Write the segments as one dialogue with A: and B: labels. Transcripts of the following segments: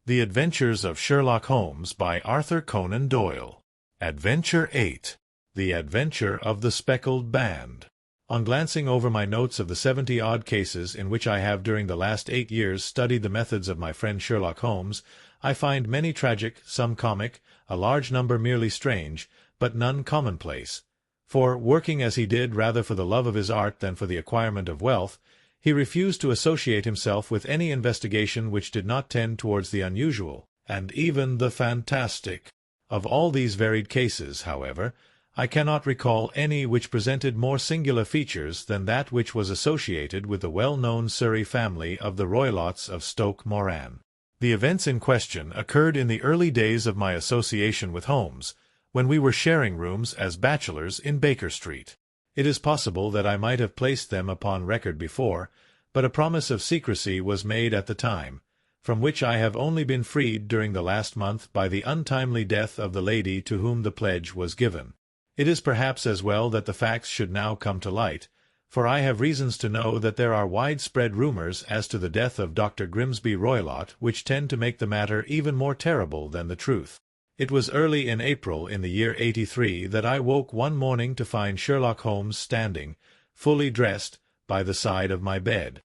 A: The Adventures of Sherlock Holmes by Arthur Conan Doyle. Adventure 8. The Adventure of the Speckled Band. On glancing over my notes of the 70-odd cases in which I have during the last 8 years studied the methods of my friend Sherlock Holmes, I find many tragic, some comic, a large number merely strange, but none commonplace. For, working as he did rather for the love of his art than for the acquirement of wealth, he refused to associate himself with any investigation which did not tend towards the unusual, and even the fantastic. Of all these varied cases, however, I cannot recall any which presented more singular features than that which was associated with the well-known Surrey family of the Roylotts of Stoke Moran. The events in question occurred in the early days of my association with Holmes, when we were sharing rooms as bachelors in Baker Street. It is possible that I might have placed them upon record before, but a promise of secrecy was made at the time, from which I have only been freed during the last month by the untimely death of the lady to whom the pledge was given. It is perhaps as well that the facts should now come to light, for I have reasons to know that there are widespread rumors as to the death of Dr. Grimsby Roylott which tend to make the matter even more terrible than the truth. It was early in April in the year 83 that I woke one morning to find Sherlock Holmes standing, fully dressed, by the side of my bed.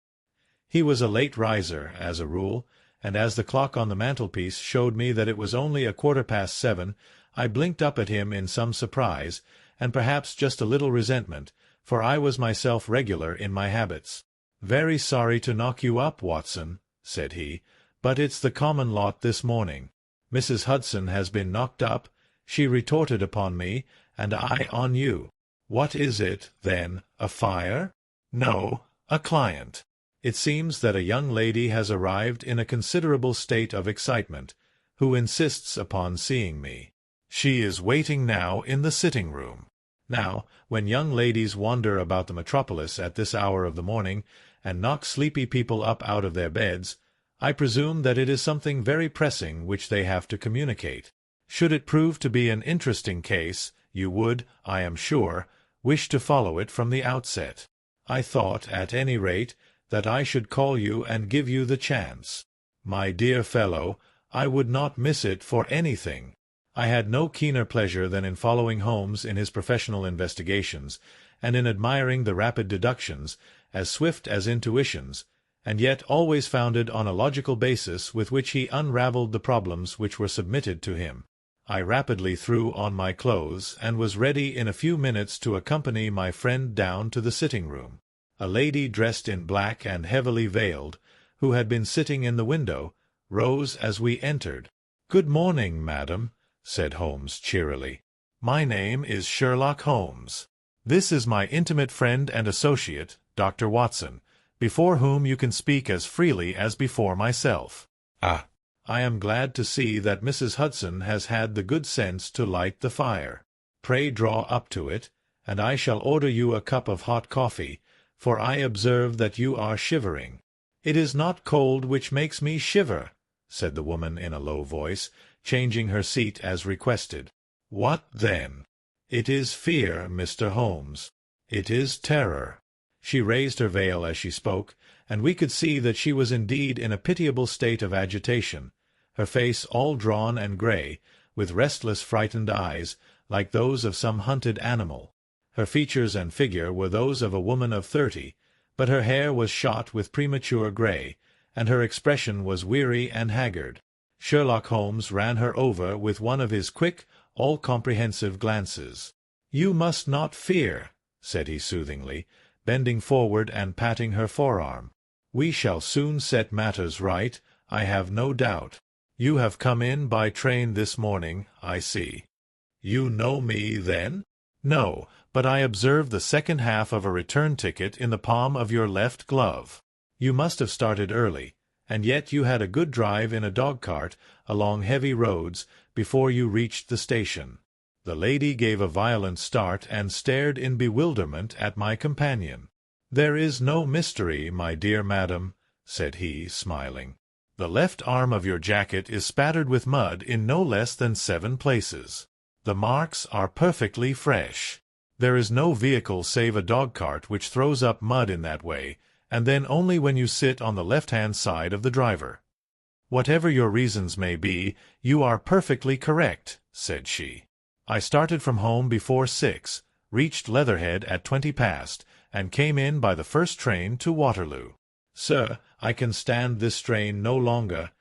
A: He was a late riser, as a rule, and as the clock on the mantelpiece showed me that it was only 7:15, I blinked up at him in some surprise, and perhaps just a little resentment, for I was myself regular in my habits. "Very sorry to knock you up, Watson," said he, "but it's the common lot this morning. Mrs. Hudson has been knocked up," she retorted upon me, "and I on you. What is it, then, a fire?" "No, a client. It seems that a young lady has arrived in a considerable state of excitement, who insists upon seeing me. She is waiting now in the sitting-room." Now, when young ladies wander about the metropolis at this hour of the morning, and knock sleepy people up out of their beds, I presume that it is something very pressing which they have to communicate. Should it prove to be an interesting case, you would, I am sure, wish to follow it from the outset. I thought, at any rate, that I should call you and give you the chance. My dear fellow, I would not miss it for anything. I had no keener pleasure than in following Holmes in his professional investigations, and in admiring the rapid deductions, as swift as intuitions, and yet always founded on a logical basis with which he unravelled the problems which were submitted to him. I rapidly threw on my clothes, and was ready in a few minutes to accompany my friend down to the sitting-room. A lady dressed in black and heavily veiled, who had been sitting in the window, rose as we entered. "Good morning, madam," said Holmes cheerily. "My name is Sherlock Holmes. This is my intimate friend and associate, Dr. Watson, before whom you can speak as freely as before myself. Ah, I am glad to see that Mrs. Hudson has had the good sense to light the fire. Pray draw up to it, and I shall order you a cup of hot coffee, for I observe that you are shivering." "It is not cold which makes me shiver," said the woman in a low voice, changing her seat as requested. "What then?" "It is fear, Mr. Holmes. It is terror." She raised her veil as she spoke, and we could see that she was indeed in a pitiable state of agitation, her face all drawn and grey, with restless frightened eyes, like those of some hunted animal. Her features and figure were those of a woman of 30, but her hair was shot with premature grey, and her expression was weary and haggard. Sherlock Holmes ran her over with one of his quick, all-comprehensive glances. "You must not fear," said he soothingly, bending forward and patting her forearm. "We shall soon set matters right, I have no doubt. You have come in by train this morning, I see." "You know me, then?" "No, but I observed the second half of a return ticket in the palm of your left glove. You must have started early, and yet you had a good drive in a dog-cart along heavy roads before you reached the station." The lady gave a violent start and stared in bewilderment at my companion. "There is no mystery, my dear madam," said he, smiling. "The left arm of your jacket is spattered with mud in no less than 7 places. The marks are perfectly fresh. There is no vehicle save a dog-cart which throws up mud in that way, and then only when you sit on the left-hand side of the driver." "Whatever your reasons may be, you are perfectly correct," said she. "I started from home before 6, reached Leatherhead at 20 past, and came in by the first train to Waterloo. Sir, I can stand this strain no longer.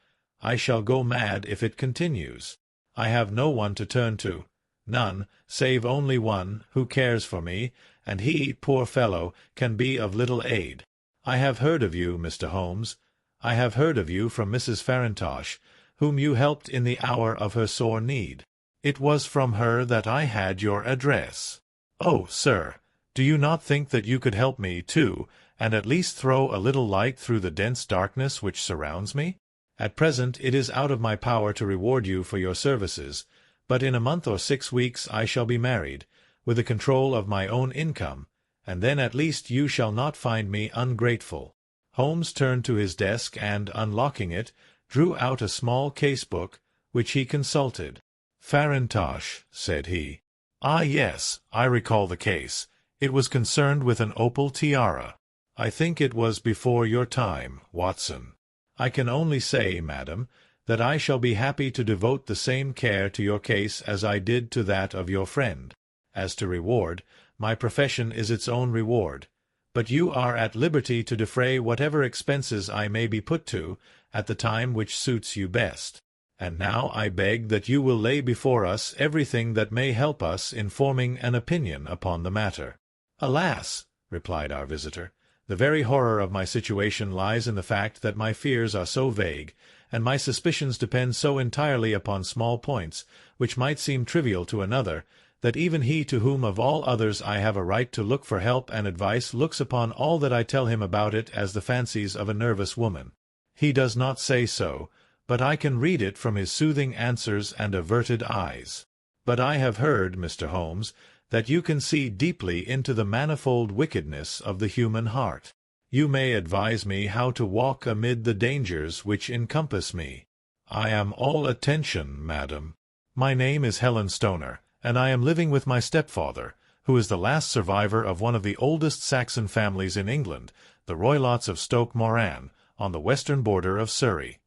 A: I shall go mad if it continues. I have no one to turn to, none, save only one, who cares for me, and he, poor fellow, can be of little aid. I have heard of you, Mr. Holmes. I have heard of you from Mrs. Farintosh, whom you helped in the hour of her sore need. It was from her that I had your address. Oh, sir, do you not think that you could help me, too, and at least throw a little light through the dense darkness which surrounds me? At present it is out of my power to reward you for your services, but in a month or 6 weeks I shall be married, with the control of my own income, and then at least you shall not find me ungrateful." Holmes turned to his desk and, unlocking it, drew out a small case-book, which he consulted. "Farintosh," said he. "Ah, yes, I recall the case. It was concerned with an opal tiara. I think it was before your time, Watson. I can only say, madam, that I shall be happy to devote the same care to your case as I did to that of your friend. As to reward, my profession is its own reward, but you are at liberty to defray whatever expenses I may be put to, at the time which suits you best. And now I beg that you will lay before us everything that may help us in forming an opinion upon the matter." "Alas," replied our visitor, "the very horror of my situation lies in the fact that my fears are so vague, and my suspicions depend so entirely upon small points, which might seem trivial to another, that even he to whom of all others I have a right to look for help and advice looks upon all that I tell him about it as the fancies of a nervous woman. He does not say so, but I can read it from his soothing answers and averted eyes. But I have heard, Mr. Holmes, that you can see deeply into the manifold wickedness of the human heart. You may advise me how to walk amid the dangers which encompass me." "I am all attention, madam." "My name is Helen Stoner, and I am living with my stepfather, who is the last survivor of one of the oldest Saxon families in England, the Roylotts of Stoke Moran, on the western border of Surrey."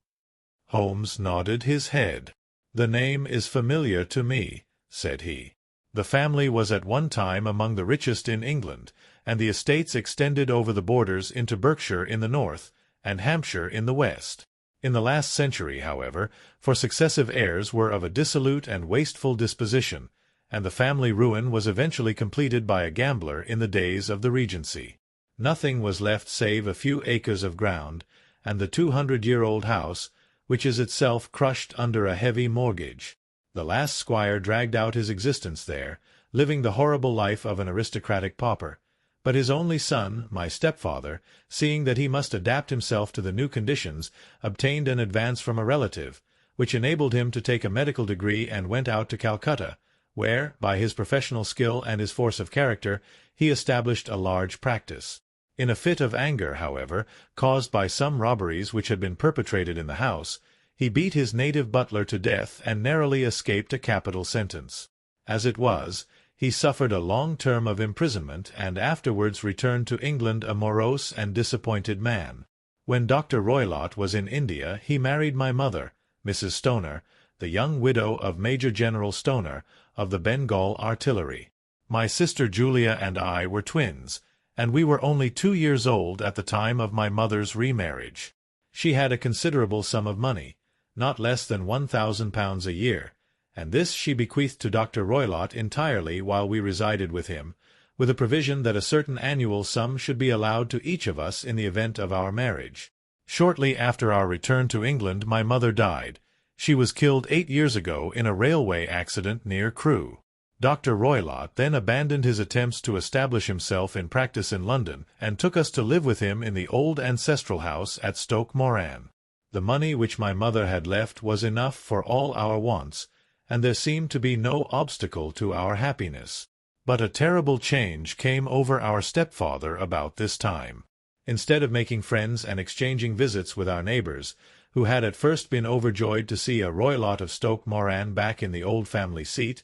A: Holmes nodded his head. "The name is familiar to me," said he. "The family was at one time among the richest in England, and the estates extended over the borders into Berkshire in the north, and Hampshire in the west. In the last century, however, for successive heirs were of a dissolute and wasteful disposition, and the family ruin was eventually completed by a gambler in the days of the Regency. Nothing was left save a few acres of ground, and the 200-year-old house, which is itself crushed under a heavy mortgage. The last squire dragged out his existence there, living the horrible life of an aristocratic pauper, but his only son, my stepfather, seeing that he must adapt himself to the new conditions, obtained an advance from a relative, which enabled him to take a medical degree and went out to Calcutta, where, by his professional skill and his force of character, he established a large practice. In a fit of anger, however, caused by some robberies which had been perpetrated in the house, he beat his native butler to death and narrowly escaped a capital sentence. As it was, he suffered a long term of imprisonment and afterwards returned to England a morose and disappointed man. When Dr. Roylott was in India, he married my mother, Mrs. Stoner, the young widow of Major General Stoner, of the Bengal Artillery. My sister Julia and I were twins, and we were only 2 years old at the time of my mother's remarriage. She had a considerable sum of money, not less than £1,000 a year, and this she bequeathed to Dr. Roylott entirely while we resided with him, with a provision that a certain annual sum should be allowed to each of us in the event of our marriage. Shortly after our return to England my mother died. She was killed 8 years ago in a railway accident near Crewe. Dr. Roylott then abandoned his attempts to establish himself in practice in London, and took us to live with him in the old ancestral house at Stoke Moran. The money which my mother had left was enough for all our wants, and there seemed to be no obstacle to our happiness. But a terrible change came over our stepfather about this time. Instead of making friends and exchanging visits with our neighbours, who had at first been overjoyed to see a Roylott of Stoke Moran back in the old family seat,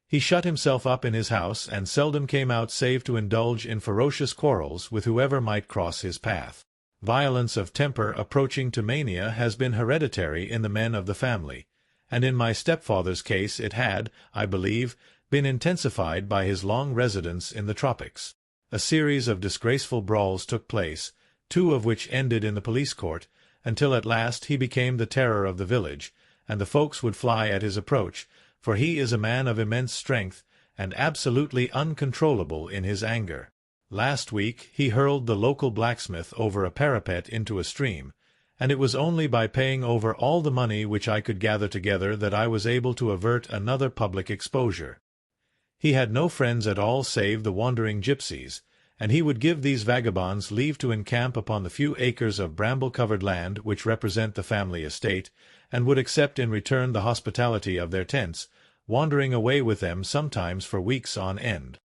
A: he shut himself up in his house and seldom came out save to indulge in ferocious quarrels with whoever might cross his path. Violence of temper approaching to mania has been hereditary in the men of the family, and in my stepfather's case it had, I believe, been intensified by his long residence in the tropics. A series of disgraceful brawls took place, 2 of which ended in the police court, until at last he became the terror of the village, and the folks would fly at his approach, for he is a man of immense strength, and absolutely uncontrollable in his anger. Last week he hurled the local blacksmith over a parapet into a stream, and it was only by paying over all the money which I could gather together that I was able to avert another public exposure. He had no friends at all save the wandering gipsies, and he would give these vagabonds leave to encamp upon the few acres of bramble-covered land which represent the family estate, and would accept in return the hospitality of their tents, wandering away with them sometimes for weeks on end.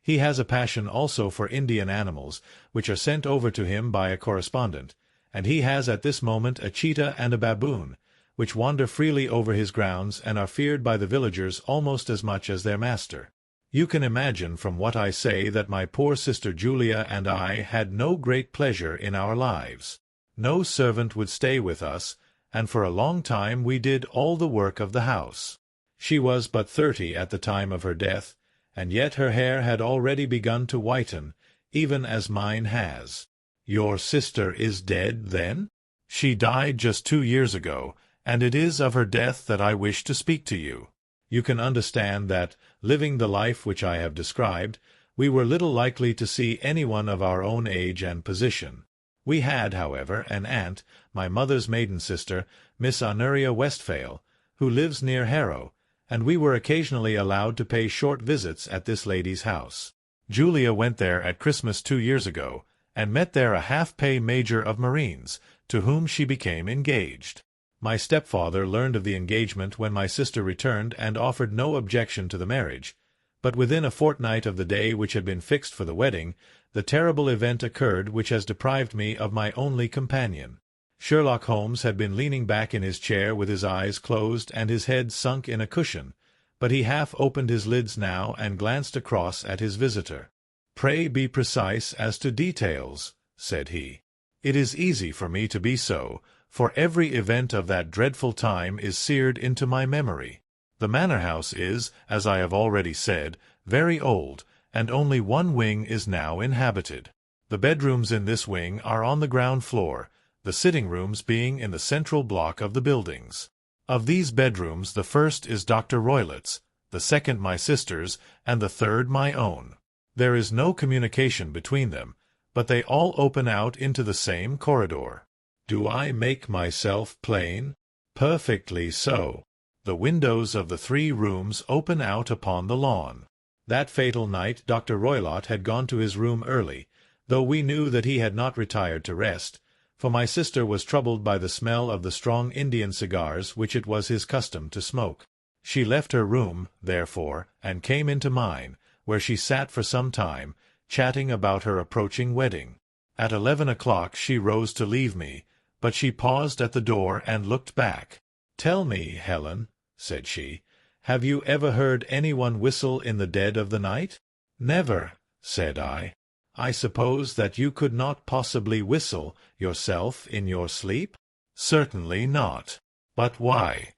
A: He has a passion also for Indian animals, which are sent over to him by a correspondent, and he has at this moment a cheetah and a baboon, which wander freely over his grounds and are feared by the villagers almost as much as their master. You can imagine from what I say that my poor sister Julia and I had no great pleasure in our lives. No servant would stay with us, and for a long time we did all the work of the house. She was but 30 at the time of her death, and yet her hair had already begun to whiten, even as mine has. Your sister is dead, then? She died just 2 years ago, and it is of her death that I wish to speak to you. You can understand that, living the life which I have described, we were little likely to see anyone of our own age and position. We had, however, an aunt, my mother's maiden sister, Miss Honoria Westphale, who lives near Harrow, and we were occasionally allowed to pay short visits at this lady's house. Julia went there at Christmas 2 years ago, and met there a half-pay major of marines, to whom she became engaged. My stepfather learned of the engagement when my sister returned and offered no objection to the marriage, but within a fortnight of the day which had been fixed for the wedding, the terrible event occurred which has deprived me of my only companion. Sherlock Holmes had been leaning back in his chair with his eyes closed and his head sunk in a cushion, but he half opened his lids now and glanced across at his visitor. "Pray be precise as to details," said he. "It is easy for me to be so, for every event of that dreadful time is seared into my memory. The manor-house is, as I have already said, very old, and only one wing is now inhabited. The bedrooms in this wing are on the ground floor, the sitting-rooms being in the central block of the buildings. Of these bedrooms the first is Dr. Roylott's, the second my sister's, and the third my own. There is no communication between them, but they all open out into the same corridor. Do I make myself plain? Perfectly so. The windows of the 3 rooms open out upon the lawn. That fatal night Dr. Roylott had gone to his room early, though we knew that he had not retired to rest, for my sister was troubled by the smell of the strong Indian cigars which it was his custom to smoke. She left her room, therefore, and came into mine, where she sat for some time, chatting about her approaching wedding. At 11 o'clock she rose to leave me, but she paused at the door and looked back. "Tell me, Helen," said she, "have you ever heard anyone whistle in the dead of the night?" "Never," said I. "I suppose that you could not possibly whistle yourself in your sleep?" "Certainly not." "But why?"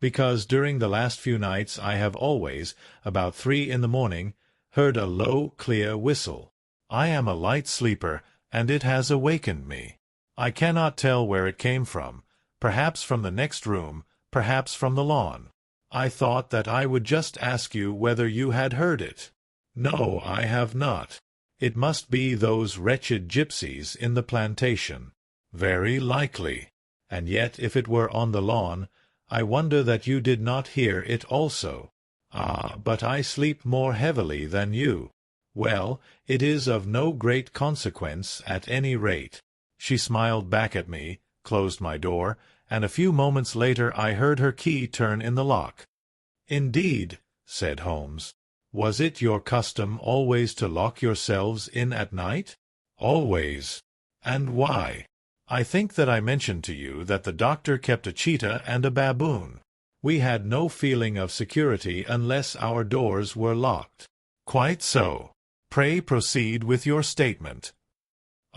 A: "Because during the last few nights I have always, about 3 in the morning, heard a low, clear whistle. I am a light sleeper, and it has awakened me. I cannot tell where it came from, perhaps from the next room, perhaps from the lawn. I thought that I would just ask you whether you had heard it." "No, I have not." "It must be those wretched gipsies in the plantation." "Very likely. And yet if it were on the lawn, I wonder that you did not hear it also." "Ah, but I sleep more heavily than you." "Well, it is of no great consequence at any rate." She smiled back at me, closed my door, and a few moments later I heard her key turn in the lock. "Indeed," said Holmes. "Was it your custom always to lock yourselves in at night?" "Always." "And why?" "I think that I mentioned to you that the doctor kept a cheetah and a baboon. We had no feeling of security unless our doors were locked." "Quite so. Pray proceed with your statement."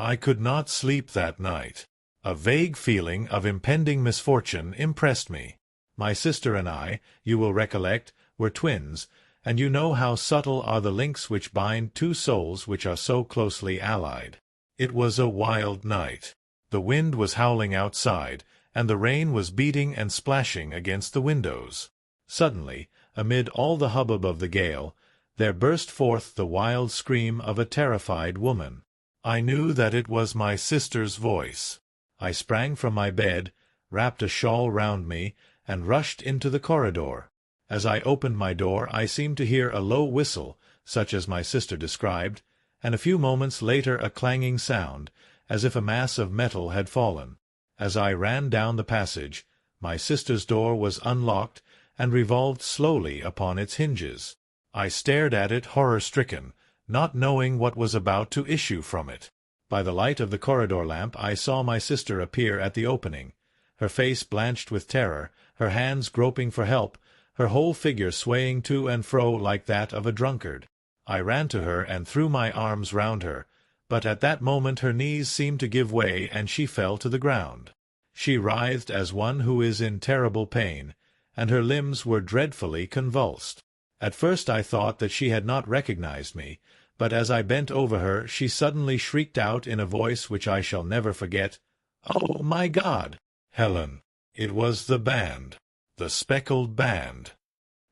A: I could not sleep that night. A vague feeling of impending misfortune impressed me. My sister and I, you will recollect, were twins, and you know how subtle are the links which bind two souls which are so closely allied. It was a wild night. The wind was howling outside, and the rain was beating and splashing against the windows. Suddenly, amid all the hubbub of the gale, there burst forth the wild scream of a terrified woman. I knew that it was my sister's voice. I sprang from my bed, wrapped a shawl round me, and rushed into the corridor. As I opened my door I seemed to hear a low whistle, such as my sister described, and a few moments later a clanging sound, as if a mass of metal had fallen. As I ran down the passage, my sister's door was unlocked and revolved slowly upon its hinges. I stared at it horror-stricken, not knowing what was about to issue from it. By the light of the corridor lamp I saw my sister appear at the opening, her face blanched with terror, her hands groping for help, her whole figure swaying to and fro like that of a drunkard. I ran to her and threw my arms round her, but at that moment her knees seemed to give way and she fell to the ground. She writhed as one who is in terrible pain, and her limbs were dreadfully convulsed. At first I thought that she had not recognized me, but as I bent over her she suddenly shrieked out in a voice which I shall never forget, "Oh, my God!" Helen, it was the band, the speckled band.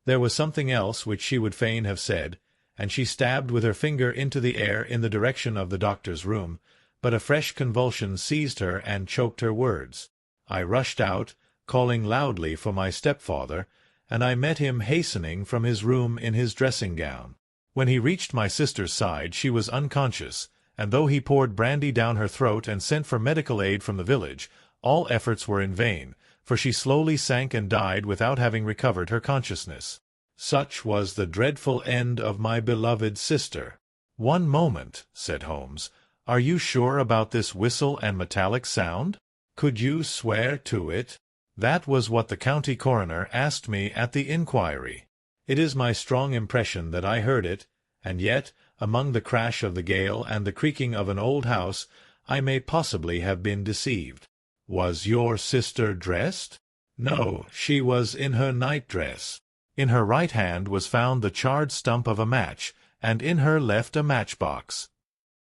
A: There was something else which she would fain have said, and she stabbed with her finger into the air in the direction of the doctor's room, but a fresh convulsion seized her and choked her words. I rushed out, calling loudly for my stepfather, and I met him hastening from his room in his dressing-gown. When he reached my sister's side she was unconscious, and though he poured brandy down her throat and sent for medical aid from the village, all efforts were in vain, for she slowly sank and died without having recovered her consciousness. Such was the dreadful end of my beloved sister. "One moment," said Holmes. "Are you sure about this whistle and metallic sound? Could you swear to it?" "That was what the county coroner asked me at the inquiry. It is my strong impression that I heard it, and yet, among the crash of the gale and the creaking of an old house, I may possibly have been deceived." "Was your sister dressed?" "No, she was in her night-dress. In her right hand was found the charred stump of a match, and in her left a matchbox,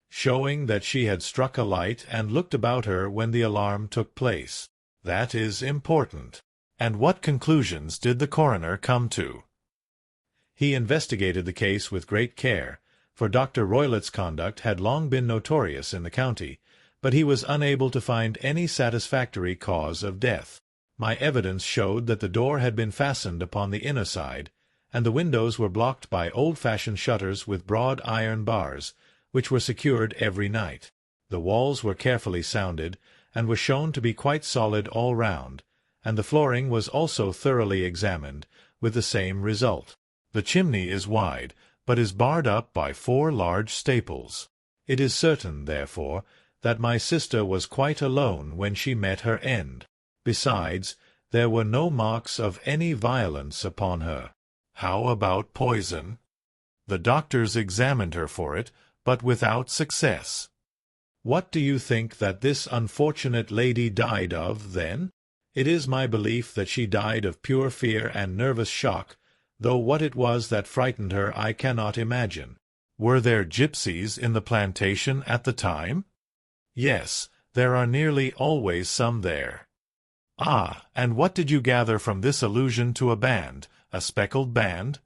A: showing that she had struck a light and looked about her when the alarm took place. That is important. And what conclusions did the coroner come to?" He investigated the case with great care, for Dr. Roylott's conduct had long been notorious in the county, but he was unable to find any satisfactory cause of death. My evidence showed that the door had been fastened upon the inner side, and the windows were blocked by old-fashioned shutters with broad iron bars, which were secured every night. The walls were carefully sounded, and were shown to be quite solid all round, and the flooring was also thoroughly examined, with the same result. The chimney is wide, but is barred up by 4 large staples. It is certain, therefore, that my sister was quite alone when she met her end. Besides, there were no marks of any violence upon her. How about poison? The doctors examined her for it, but without success. What do you think that this unfortunate lady died of, then? It is my belief that she died of pure fear and nervous shock, though what it was that frightened her I cannot imagine. Were there gypsies in the plantation at the time? Yes, there are nearly always some there. Ah, and what did you gather from this allusion to a band, a speckled band?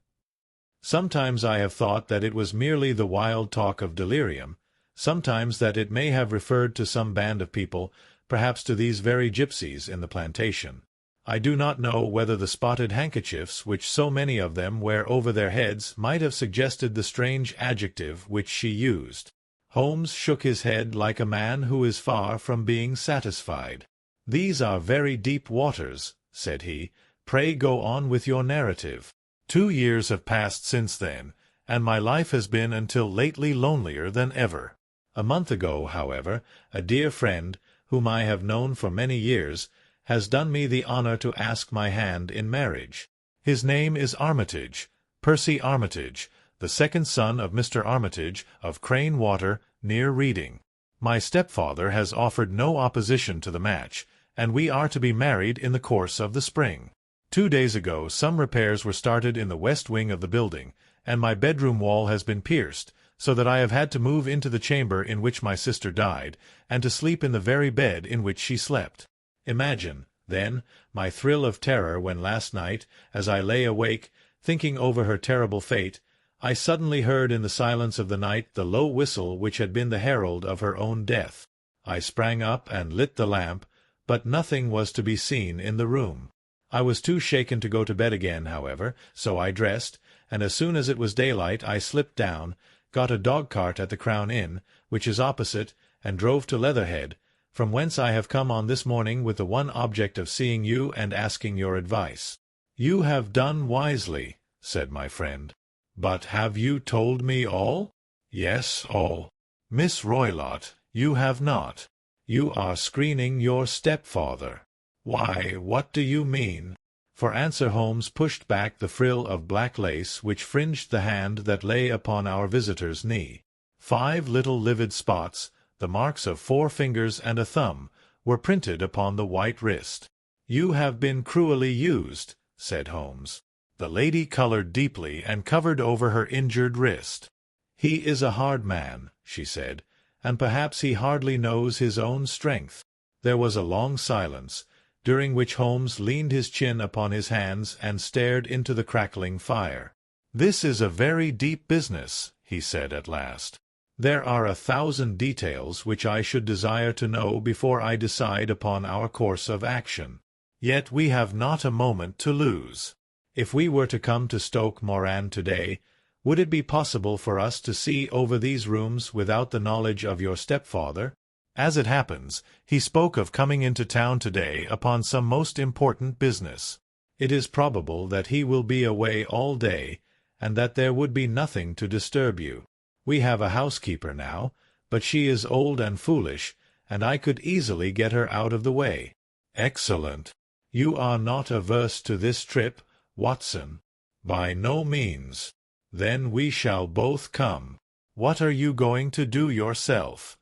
A: Sometimes I have thought that it was merely the wild talk of delirium, sometimes that it may have referred to some band of people, perhaps to these very gypsies in the plantation. I do not know whether the spotted handkerchiefs which so many of them wear over their heads might have suggested the strange adjective which she used. Holmes shook his head like a man who is far from being satisfied. "These are very deep waters," said he. "Pray go on with your narrative." 2 years have passed since then, and my life has been until lately lonelier than ever. A month ago, however, a dear friend, whom I have known for many years, has done me the honor to ask my hand in marriage. His name is Armitage, Percy Armitage, the second son of Mr. Armitage of Crane Water, near Reading. My stepfather has offered no opposition to the match, and we are to be married in the course of the spring. 2 days ago some repairs were started in the west wing of the building, and my bedroom wall has been pierced, so that I have had to move into the chamber in which my sister died, and to sleep in the very bed in which she slept. Imagine, then, my thrill of terror when last night, as I lay awake, thinking over her terrible fate, I suddenly heard in the silence of the night the low whistle which had been the herald of her own death. I sprang up and lit the lamp, but nothing was to be seen in the room. I was too shaken to go to bed again, however, so I dressed, and as soon as it was daylight I slipped down, got a dog-cart at the Crown Inn, which is opposite, and drove to Leatherhead, from whence I have come on this morning with the one object of seeing you and asking your advice. You have done wisely, said my friend. But have you told me all? Yes, all. Miss Roylott, you have not. You are screening your stepfather. Why, what do you mean? For answer Holmes pushed back the frill of black lace which fringed the hand that lay upon our visitor's knee. 5 little livid spots, the marks of 4 fingers and a thumb, were printed upon the white wrist. You have been cruelly used, said Holmes. The lady colored deeply and covered over her injured wrist. He is a hard man, she said, and perhaps he hardly knows his own strength. There was a long silence, during which Holmes leaned his chin upon his hands and stared into the crackling fire. This is a very deep business, he said at last. There are 1,000 details which I should desire to know before I decide upon our course of action. Yet we have not a moment to lose. If we were to come to Stoke Moran today, would it be possible for us to see over these rooms without the knowledge of your stepfather? As it happens, he spoke of coming into town today upon some most important business. It is probable that he will be away all day, and that there would be nothing to disturb you. We have a housekeeper now, but she is old and foolish, and I could easily get her out of the way. Excellent. You are not averse to this trip, Watson? By no means. Then we shall both come. What are you going to do yourself?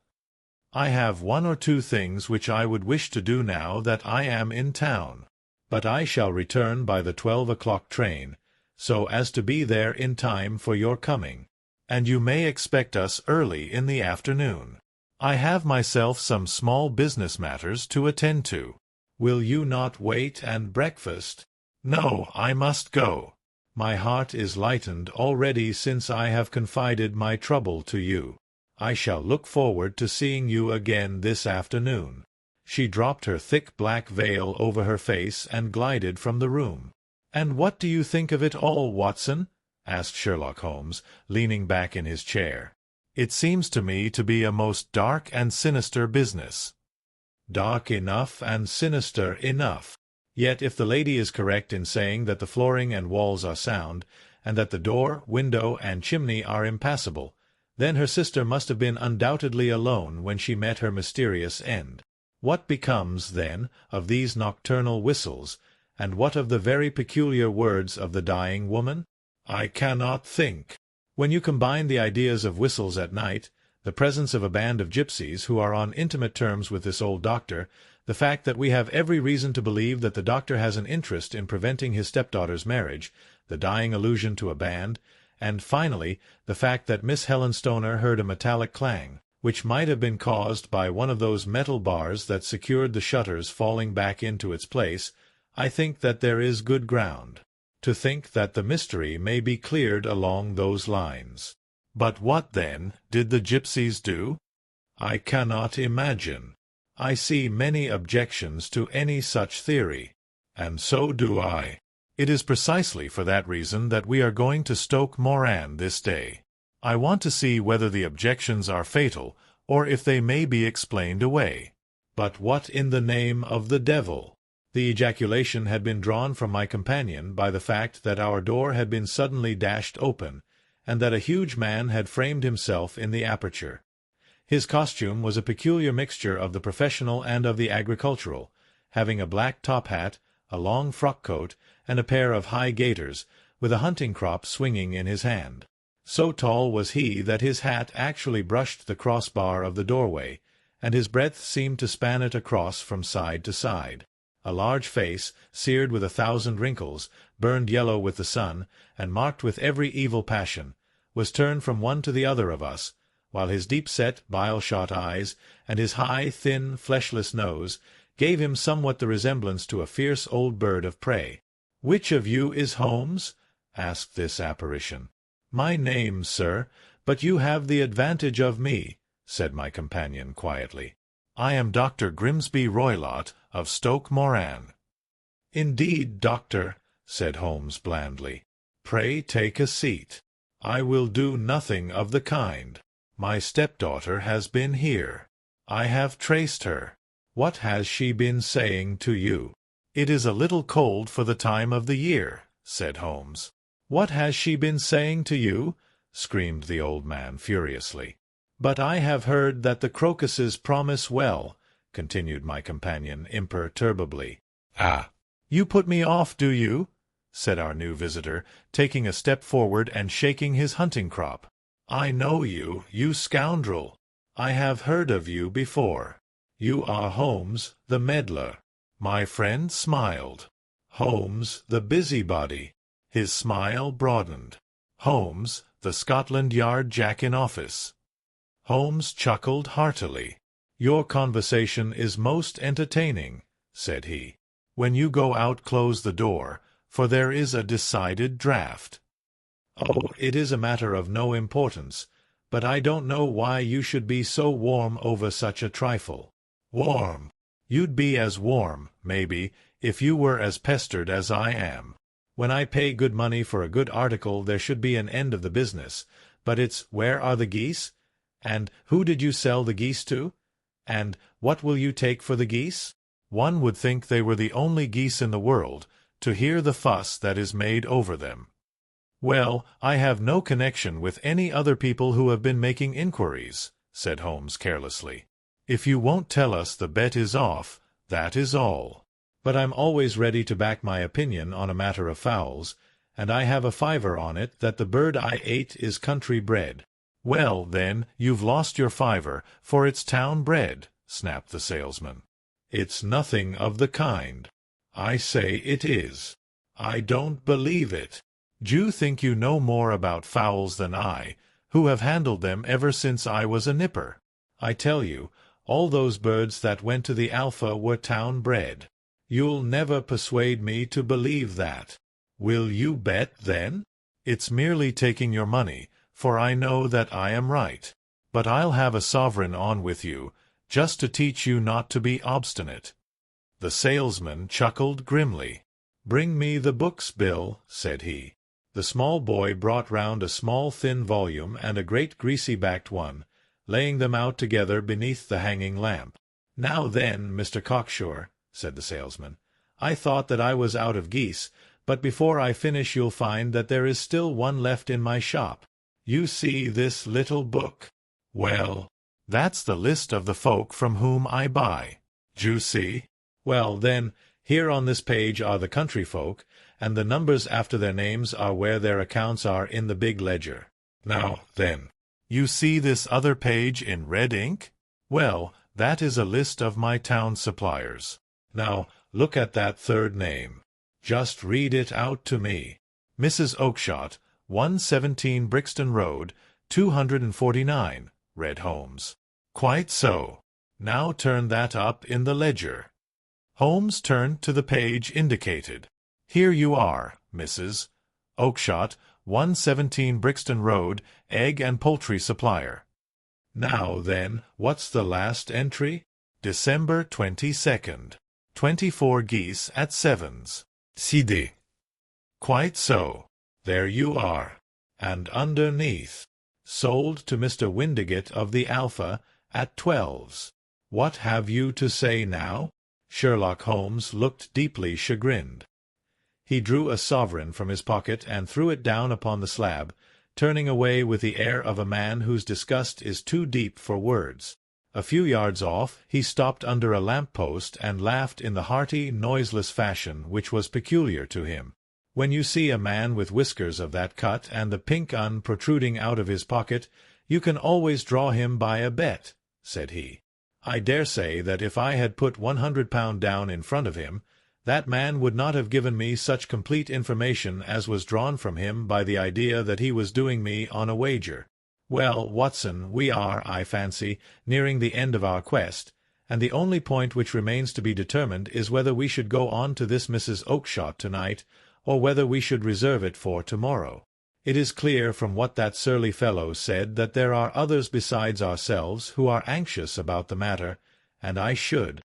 A: I have 1 or 2 things which I would wish to do now that I am in town, but I shall return by the 12 o'clock train, so as to be there in time for your coming, and you may expect us early in the afternoon. I have myself some small business matters to attend to. Will you not wait and breakfast? No, I must go. My heart is lightened already since I have confided my trouble to you. I shall look forward to seeing you again this afternoon. She dropped her thick black veil over her face and glided from the room. And what do you think of it all, Watson? asked Sherlock Holmes, leaning back in his chair. It seems to me to be a most dark and sinister business. Dark enough and sinister enough. Yet if the lady is correct in saying that the flooring and walls are sound, and that the door, window, and chimney are impassable, then her sister must have been undoubtedly alone when she met her mysterious end. What becomes, then, of these nocturnal whistles, and what of the very peculiar words of the dying woman? I cannot think. When you combine the ideas of whistles at night, the presence of a band of gypsies who are on intimate terms with this old doctor, the fact that we have every reason to believe that the doctor has an interest in preventing his stepdaughter's marriage, the dying allusion to a band, and finally the fact that Miss Helen Stoner heard a metallic clang, which might have been caused by one of those metal bars that secured the shutters falling back into its place, I think that there is good ground to think that the mystery may be cleared along those lines. But what, then, did the gypsies do? I cannot imagine. I see many objections to any such theory. And so do I. It is precisely for that reason that we are going to Stoke Moran this day. I want to see whether the objections are fatal, or if they may be explained away. But what in the name of the devil? The ejaculation had been drawn from my companion by the fact that our door had been suddenly dashed open, and that a huge man had framed himself in the aperture. His costume was a peculiar mixture of the professional and of the agricultural, having a black top-hat, a long frock-coat, and a pair of high gaiters, with a hunting-crop swinging in his hand. So tall was he that his hat actually brushed the crossbar of the doorway, and his breadth seemed to span it across from side to side. A large face, seared with 1,000 wrinkles, burned yellow with the sun, and marked with every evil passion, was turned from one to the other of us, while his deep-set, bile-shot eyes, and his high, thin, fleshless nose, gave him somewhat the resemblance to a fierce old bird of prey. "Which of you is Holmes?" asked this apparition. "My name, sir, but you have the advantage of me," said my companion quietly. "I am Dr. Grimsby Roylott of Stoke Moran." "Indeed, doctor," said Holmes blandly. "Pray take a seat." "I will do nothing of the kind. My stepdaughter has been here. I have traced her. What has she been saying to you?" "It is a little cold for the time of the year," said Holmes. "What has she been saying to you?" screamed the old man furiously. "But I have heard that the crocuses promise well," continued my companion imperturbably. "Ah, you put me off, do you?" said our new visitor, taking a step forward and shaking his hunting crop. "I know you, you scoundrel. I have heard of you before. You are Holmes, the meddler." My friend smiled. "Holmes, the busybody." His smile broadened. "Holmes, the Scotland Yard Jack-in-office." Holmes chuckled heartily. "Your conversation is most entertaining," said he. "When you go out, close the door, for there is a decided draught." "Oh, it is a matter of no importance, but I don't know why you should be so warm over such a trifle." "Warm? You'd be as warm, maybe, if you were as pestered as I am. When I pay good money for a good article there should be an end of the business, but it's 'Where are the geese?' and 'Who did you sell the geese to?' and 'What will you take for the geese?' One would think they were the only geese in the world, to hear the fuss that is made over them." "Well, I have no connection with any other people who have been making inquiries," said Holmes carelessly. "If you won't tell us the bet is off, that is all. But I'm always ready to back my opinion on a matter of fowls, and I have a fiver on it that the bird I ate is country bred." "Well, then, you've lost your fiver, for it's town bred," snapped the salesman. "It's nothing of the kind. I say it is. I don't believe it. D'you think you know more about fowls than I, who have handled them ever since I was a nipper? I tell you, all those birds that went to the Alpha were town bred. You'll never persuade me to believe that. Will you bet, then?" "It's merely taking your money, for I know that I am right. But I'll have a sovereign on with you, just to teach you not to be obstinate." The salesman chuckled grimly. "Bring me the books, Bill," said he. The small boy brought round a small thin volume and a great greasy-backed one, laying them out together beneath the hanging lamp. "Now then, Mr. Cocksure," said the salesman, "I thought that I was out of geese, but before I finish you'll find that there is still one left in my shop. You see this little book? Well, that's the list of the folk from whom I buy. D'you see? Well, then, here on this page are the country folk, and the numbers after their names are where their accounts are in the big ledger. Now, then, you see this other page in red ink? Well, that is a list of my town suppliers. Now, look at that third name. Just read it out to me. Mrs. Oakshott, 117 Brixton Road, 249, read Holmes. Quite so. Now turn that up in the ledger. Holmes turned to the page indicated. Here you are, Mrs. Oakshott, 117 Brixton Road, egg and poultry supplier. Now, then, what's the last entry? December 22nd. 24 geese at sevens. CD. Quite so. There you are. And underneath, sold to Mr. Windigate of the Alpha at 12s. What have you to say now? Sherlock Holmes looked deeply chagrined. He drew a sovereign from his pocket and threw it down upon the slab, turning away with the air of a man whose disgust is too deep for words. A few yards off he stopped under a lamp-post and laughed in the hearty, noiseless fashion which was peculiar to him. When you see a man with whiskers of that cut and the pink un protruding out of his pocket, you can always draw him by a bet, said he. I dare say that if I had put £100 down in front of him, that man would not have given me such complete information as was drawn from him by the idea that he was doing me on a wager. Well, Watson, we are, I fancy, nearing the end of our quest, and the only point which remains to be determined is whether we should go on to this Mrs. Oakshott tonight, or whether we should reserve it for tomorrow. It is clear from what that surly fellow said that there are others besides ourselves who are anxious about the matter, and I should—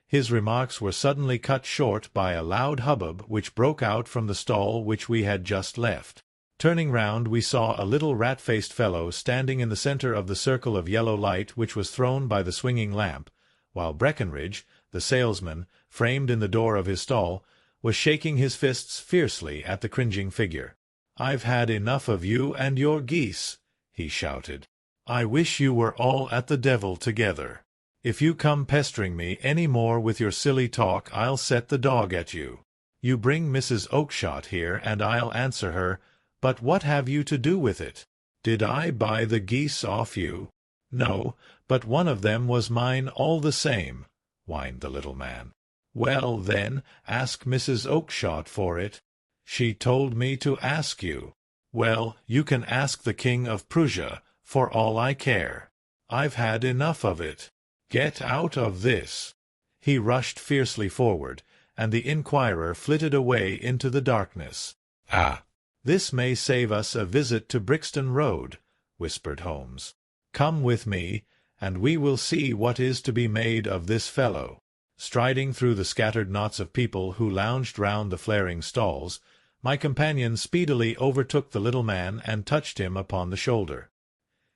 A: His remarks were suddenly cut short by a loud hubbub which broke out from the stall which we had just left. Turning round, we saw a little rat-faced fellow standing in the centre of the circle of yellow light which was thrown by the swinging lamp, while Breckenridge, the salesman, framed in the door of his stall, was shaking his fists fiercely at the cringing figure. "I've had enough of you and your geese," he shouted. "I wish you were all at the devil together. If you come pestering me any more with your silly talk, I'll set the dog at you. You bring Mrs. Oakshott here, and I'll answer her, but what have you to do with it? Did I buy the geese off you? No, but one of them was mine all the same," whined the little man. "Well, then, ask Mrs. Oakshott for it. She told me to ask you. Well, you can ask the King of Prussia, for all I care. I've had enough of it. Get out of this." He rushed fiercely forward, and the inquirer flitted away into the darkness. "Ah, this may save us a visit to Brixton Road," whispered Holmes. "Come with me, and we will see what is to be made of this fellow." Striding through the scattered knots of people who lounged round the flaring stalls, my companion speedily overtook the little man and touched him upon the shoulder.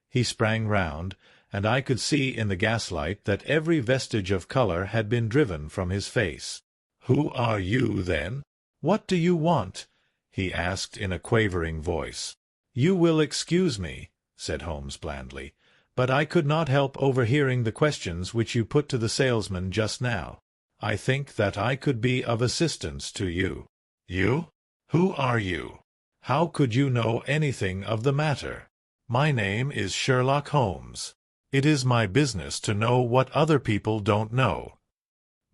A: He sprang round, and I could see in the gaslight that every vestige of colour had been driven from his face. "Who are you, then? What do you want?" he asked in a quavering voice. "You will excuse me," said Holmes blandly, "but I could not help overhearing the questions which you put to the salesman just now. I think that I could be of assistance to you." "You? Who are you? How could you know anything of the matter?" "My name is Sherlock Holmes. It is my business to know what other people don't know."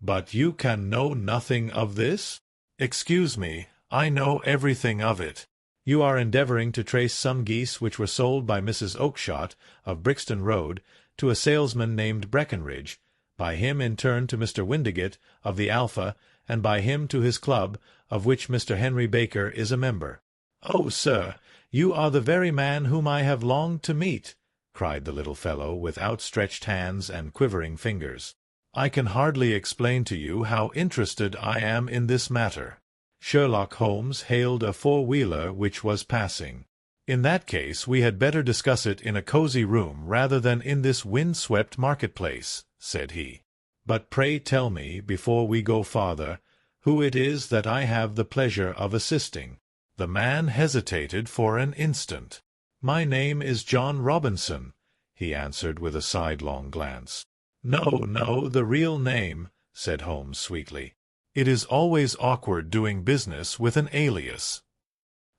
A: "But you can know nothing of this?" "Excuse me, I know everything of it. You are endeavouring to trace some geese which were sold by Mrs. Oakshott, of Brixton Road, to a salesman named Breckenridge, by him in turn to Mr. Windigate, of the Alpha, and by him to his club, of which Mr. Henry Baker is a member." "Oh, sir, you are the very man whom I have longed to meet," cried the little fellow with outstretched hands and quivering fingers. "I can hardly explain to you how interested I am in this matter." Sherlock Holmes hailed a four-wheeler which was passing. "In that case we had better discuss it in a cosy room rather than in this wind-swept market-place," said he. "But pray tell me, before we go farther, who it is that I have the pleasure of assisting." The man hesitated for an instant. "My name is John Robinson," he answered with a sidelong glance. "No, no, the real name," said Holmes sweetly. "It is always awkward doing business with an alias."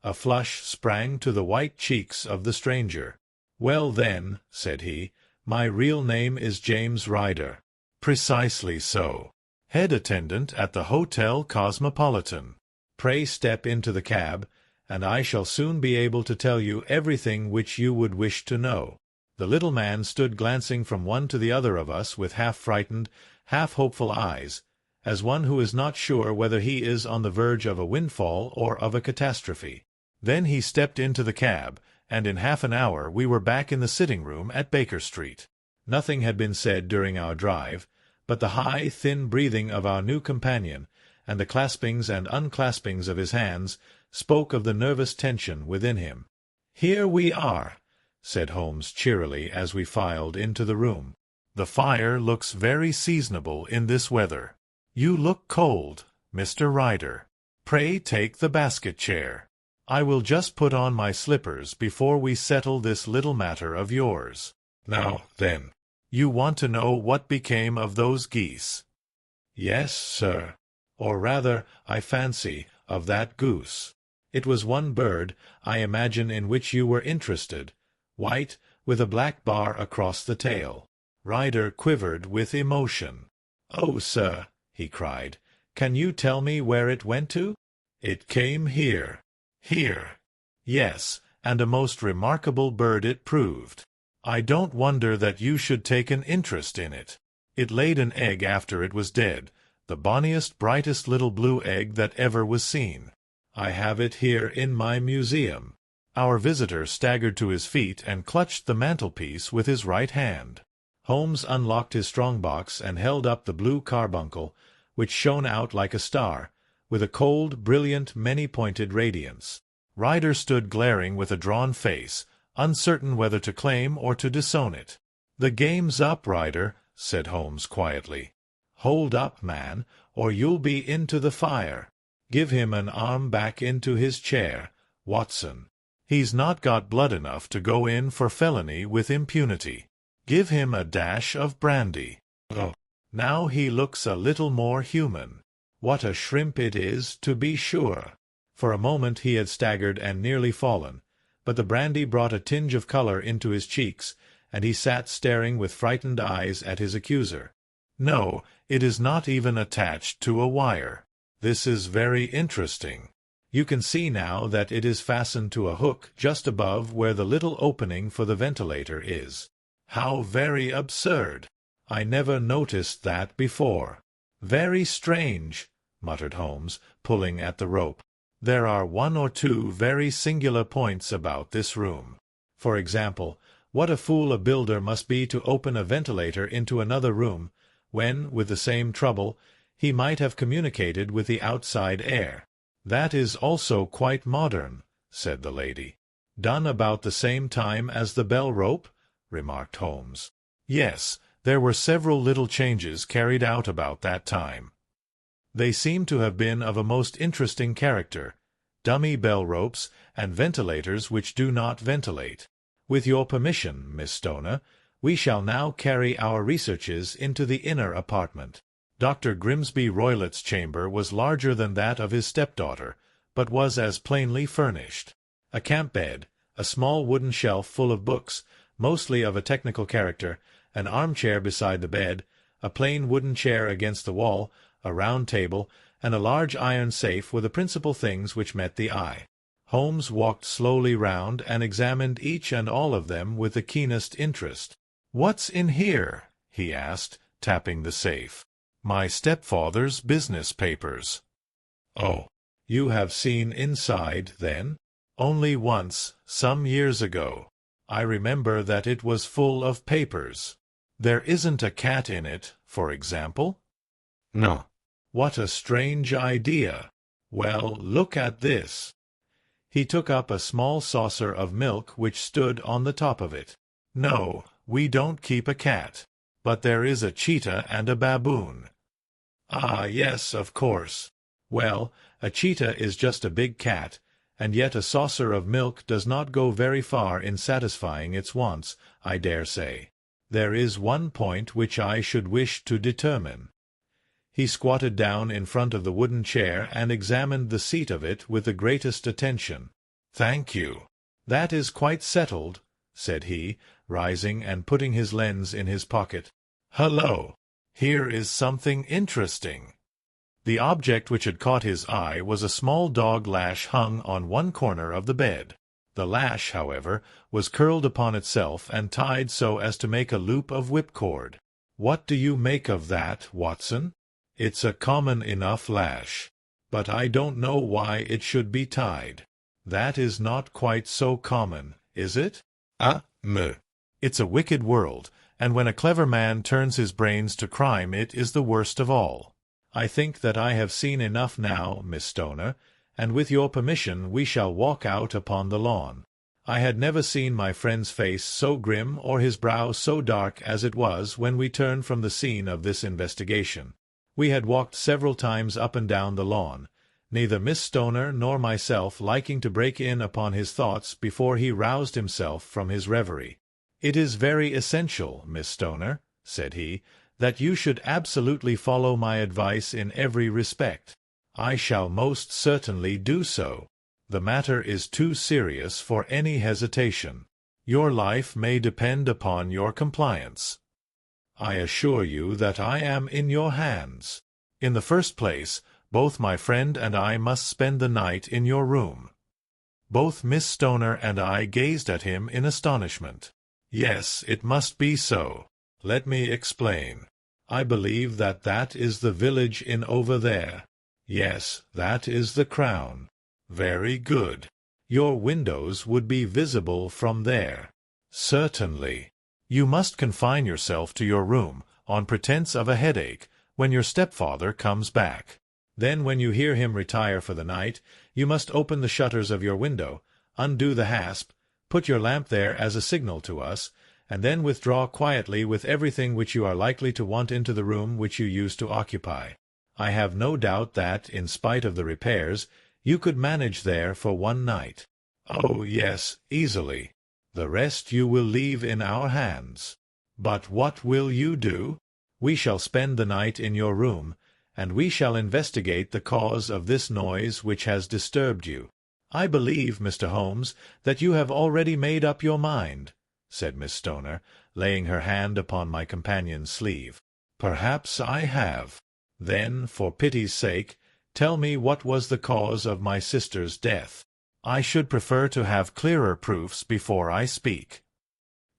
A: A flush sprang to the white cheeks of the stranger. "Well, then," said he, "my real name is James Ryder." "Precisely so. Head attendant at the Hotel Cosmopolitan. Pray step into the cab, and I shall soon be able to tell you everything which you would wish to know." The little man stood glancing from one to the other of us with half-frightened, half-hopeful eyes, as one who is not sure whether he is on the verge of a windfall or of a catastrophe. Then he stepped into the cab, and in half an hour we were back in the sitting-room at Baker Street. Nothing had been said during our drive, but the high, thin breathing of our new companion, and the claspings and unclaspings of his hands, spoke of the nervous tension within him. "Here we are," said Holmes cheerily as we filed into the room. "The fire looks very seasonable in this weather. You look cold, Mr. Ryder. Pray take the basket-chair. I will just put on my slippers before we settle this little matter of yours. Now, then, you want to know what became of those geese?" "Yes, sir. Or rather, I fancy, of that goose. It was one bird, I imagine, in which you were interested, white, with a black bar across the tail." Ryder quivered with emotion. "Oh, sir," he cried, "can you tell me where it went to?" "It came here." "Here?" "Yes, and a most remarkable bird it proved. I don't wonder that you should take an interest in it. It laid an egg after it was dead, the bonniest, brightest little blue egg that ever was seen. I have it here in my museum." Our visitor staggered to his feet and clutched the mantelpiece with his right hand. Holmes unlocked his strong-box and held up the blue carbuncle, which shone out like a star, with a cold, brilliant, many-pointed radiance. Ryder stood glaring with a drawn face, uncertain whether to claim or to disown it. "The game's up, Ryder," said Holmes quietly. "Hold up, man, or you'll be into the fire. Give him an arm back into his chair, Watson. He's not got blood enough to go in for felony with impunity. Give him a dash of brandy. Oh, now he looks a little more human. What a shrimp it is, to be sure." For a moment he had staggered and nearly fallen, but the brandy brought a tinge of color into his cheeks, and he sat staring with frightened eyes at his accuser. "No, it is not even attached to a wire. This is very interesting. You can see now that it is fastened to a hook just above where the little opening for the ventilator is. How very absurd! I never noticed that before." "Very strange," muttered Holmes, pulling at the rope. "There are one or two very singular points about this room. For example, what a fool a builder must be to open a ventilator into another room, when, with the same trouble, he might have communicated with the outside air." "That is also quite modern," said the lady. "Done about the same time as the bell rope?" remarked Holmes. "Yes, there were several little changes carried out about that time. They seem to have been of a most interesting character, dummy bell ropes and ventilators which do not ventilate. With your permission, Miss Stoner, we shall now carry our researches into the inner apartment." Dr. Grimsby Roylott's chamber was larger than that of his stepdaughter, but was as plainly furnished. A camp bed, a small wooden shelf full of books, mostly of a technical character, an armchair beside the bed, a plain wooden chair against the wall, a round table, and a large iron safe were the principal things which met the eye. Holmes walked slowly round and examined each and all of them with the keenest interest. "What's in here?" he asked, tapping the safe. "My stepfather's business papers." "Oh, you have seen inside, then?" "Only once, some years ago. I remember that it was full of papers." "There isn't a cat in it, for example?" "No." "What a strange idea. Well, look at this." He took up a small saucer of milk which stood on the top of it. "No, we don't keep a cat. But there is a cheetah and a baboon." "Ah, yes, of course. Well, a cheetah is just a big cat, and yet a saucer of milk does not go very far in satisfying its wants, I dare say. There is one point which I should wish to determine." He squatted down in front of the wooden chair and examined the seat of it with the greatest attention. "Thank you. That is quite settled," said he, rising and putting his lens in his pocket. "Hullo! Here is something interesting." The object which had caught his eye was a small dog lash hung on one corner of the bed. The lash, however, was curled upon itself and tied so as to make a loop of whipcord. "What do you make of that, Watson?" "It's a common enough lash, but I don't know why it should be tied." "That is not quite so common, is it?" "Me. It's a wicked world, and when a clever man turns his brains to crime it is the worst of all. I think that I have seen enough now, Miss Stoner, and with your permission we shall walk out upon the lawn." I had never seen my friend's face so grim or his brow so dark as it was when we turned from the scene of this investigation. We had walked several times up and down the lawn, neither Miss Stoner nor myself liking to break in upon his thoughts before he roused himself from his reverie. "It is very essential, Miss Stoner," said he, "that you should absolutely follow my advice in every respect." "I shall most certainly do so. The matter is too serious for any hesitation. Your life may depend upon your compliance." I assure you that I am in your hands. In the first place, both my friend and I must spend the night in your room." Both Miss Stoner and I gazed at him in astonishment. "Yes, it must be so. Let me explain. I believe that is the village inn over there. Yes, that is the Crown. Very good. Your windows would be visible from there." "Certainly. You must confine yourself to your room, on pretence of a headache, when your stepfather comes back. Then when you hear him retire for the night, you must open the shutters of your window, undo the hasp, put your lamp there as a signal to us, and then withdraw quietly with everything which you are likely to want into the room which you used to occupy. I have no doubt that, in spite of the repairs, you could manage there for one night." "Oh, yes, easily. The rest you will leave in our hands." "But what will you do?" "We shall spend the night in your room, and we shall investigate the cause of this noise which has disturbed you." "I believe, Mr. Holmes, that you have already made up your mind," said Miss Stoner, laying her hand upon my companion's sleeve. "Perhaps I have. Then, for pity's sake, tell me what was the cause of my sister's death." "I should prefer to have clearer proofs before I speak."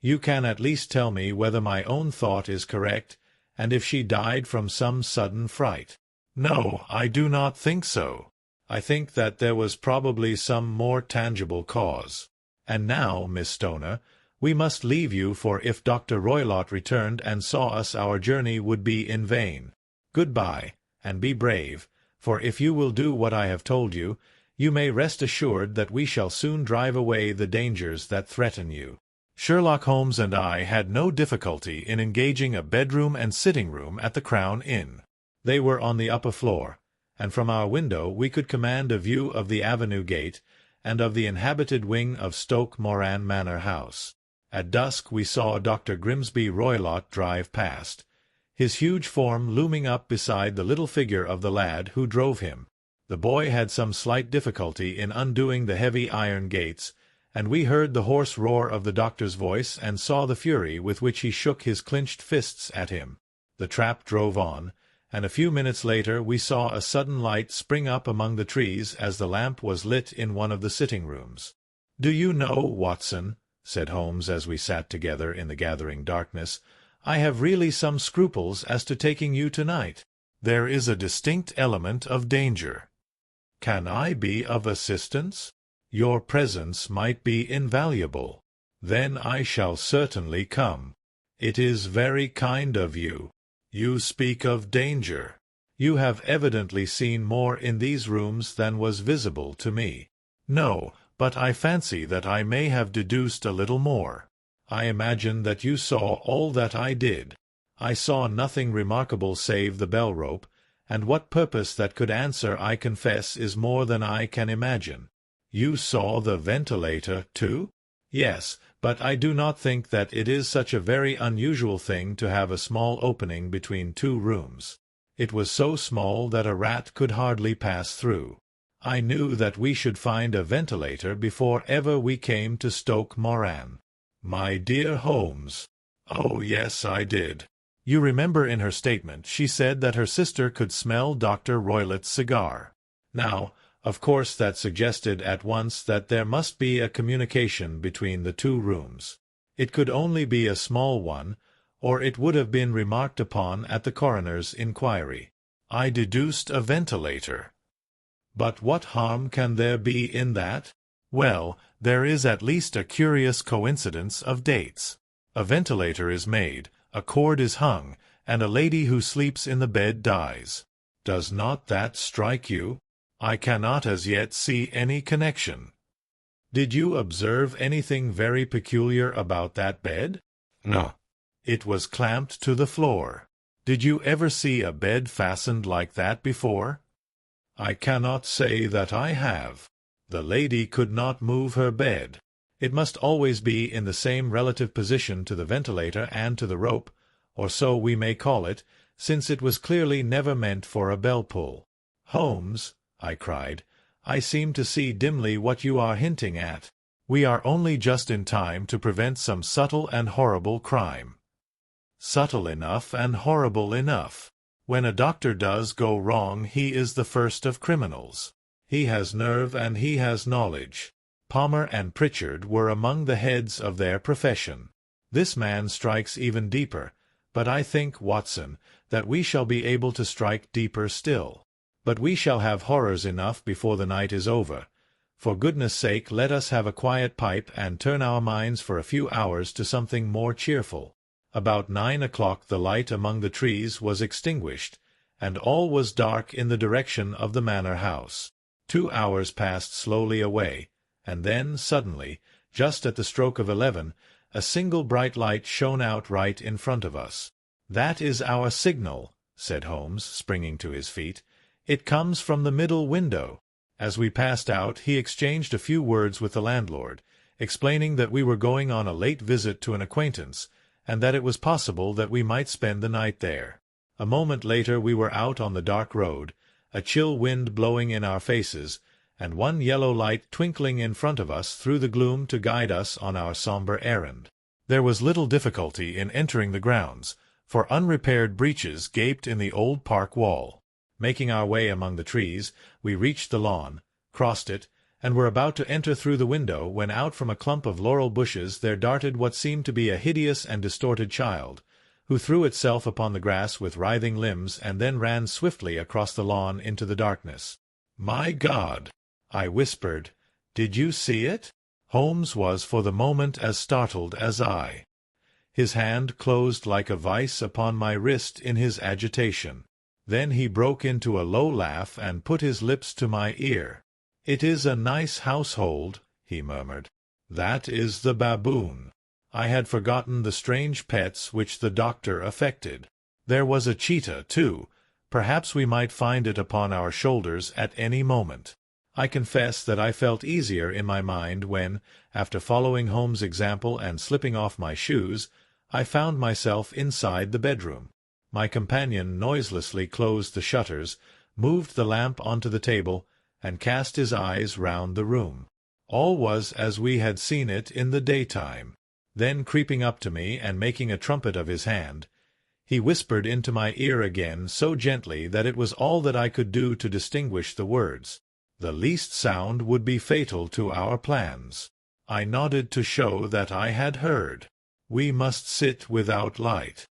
A: "You can at least tell me whether my own thought is correct, and if she died from some sudden fright." "No, I do not think so. I think that there was probably some more tangible cause. And now, Miss Stoner, we must leave you, for if Dr. Roylott returned and saw us our journey would be in vain. Good-bye, and be brave, for if you will do what I have told you, you may rest assured that we shall soon drive away the dangers that threaten you." Sherlock Holmes and I had no difficulty in engaging a bedroom and sitting-room at the Crown Inn. They were on the upper floor, and from our window we could command a view of the avenue gate and of the inhabited wing of Stoke Moran Manor House. At dusk we saw Dr. Grimsby Roylott drive past, his huge form looming up beside the little figure of the lad who drove him. The boy had some slight difficulty in undoing the heavy iron gates, and we heard the hoarse roar of the doctor's voice and saw the fury with which he shook his clenched fists at him. The trap drove on, and a few minutes later we saw a sudden light spring up among the trees as the lamp was lit in one of the sitting-rooms. "Do you know, Watson," said Holmes as we sat together in the gathering darkness, "I have really some scruples as to taking you tonight. There is a distinct element of danger." "Can I be of assistance?" "Your presence might be invaluable." "Then I shall certainly come." "It is very kind of you." "You speak of danger. You have evidently seen more in these rooms than was visible to me." "No, but I fancy that I may have deduced a little more." "I imagine that you saw all that I did." "I saw nothing remarkable save the bell-rope, and what purpose that could answer I confess is more than I can imagine." "You saw the ventilator, too?" "Yes, but I do not think that it is such a very unusual thing to have a small opening between two rooms. It was so small that a rat could hardly pass through. I knew that we should find a ventilator before ever we came to Stoke Moran." "My dear Holmes." "Oh, yes, I did." "You remember in her statement she said that her sister could smell Dr. Roylott's cigar. Now, of course that suggested at once that there must be a communication between the two rooms. It could only be a small one, or it would have been remarked upon at the coroner's inquiry. I deduced a ventilator." "But what harm can there be in that?" "Well, there is at least a curious coincidence of dates. A ventilator is made, a cord is hung, and a lady who sleeps in the bed dies. Does not that strike you?" "I cannot as yet see any connection." "Did you observe anything very peculiar about that bed?" "No." "It was clamped to the floor. Did you ever see a bed fastened like that before?" "I cannot say that I have." "The lady could not move her bed. It must always be in the same relative position to the ventilator and to the rope, or so we may call it, since it was clearly never meant for a bell-pull." "Holmes," I cried, "I seem to see dimly what you are hinting at. We are only just in time to prevent some subtle and horrible crime." subtle enough and horrible enough. When a doctor does go wrong, he is the first of criminals. He has nerve and he has knowledge. Palmer and Pritchard were among the heads of their profession. This man strikes even deeper, but I think, Watson, that we shall be able to strike deeper still. But we shall have horrors enough before the night is over. For goodness' sake, let us have a quiet pipe and turn our minds for a few hours to something more cheerful. About 9 o'clock the light among the trees was extinguished, and all was dark in the direction of the manor house. 2 hours passed slowly away, and then, suddenly, just at the stroke of 11, a single bright light shone out right in front of us. "That is our signal," said Holmes, springing to his feet. "It comes from the middle window." As we passed out, he exchanged a few words with the landlord, explaining that we were going on a late visit to an acquaintance, and that it was possible that we might spend the night there. A moment later we were out on the dark road, a chill wind blowing in our faces, and one yellow light twinkling in front of us through the gloom to guide us on our sombre errand. There was little difficulty in entering the grounds, for unrepaired breaches gaped in the old park wall. Making our way among the trees, we reached the lawn, crossed it, and were about to enter through the window when out from a clump of laurel bushes there darted what seemed to be a hideous and distorted child, who threw itself upon the grass with writhing limbs and then ran swiftly across the lawn into the darkness. "My God!" I whispered. "Did you see it?" Holmes was for the moment as startled as I. His hand closed like a vice upon my wrist in his agitation. Then he broke into a low laugh and put his lips to my ear. "It is a nice household," he murmured. "That is the baboon." I had forgotten the strange pets which the doctor affected. There was a cheetah, too. Perhaps we might find it upon our shoulders at any moment. I confess that I felt easier in my mind when, after following Holmes' example and slipping off my shoes, I found myself inside the bedroom. My companion noiselessly closed the shutters, moved the lamp onto the table, and cast his eyes round the room. All was as we had seen it in the daytime. Then, creeping up to me and making a trumpet of his hand, he whispered into my ear again so gently that it was all that I could do to distinguish the words. The least sound would be fatal to our plans. I nodded to show that I had heard. We must sit without light.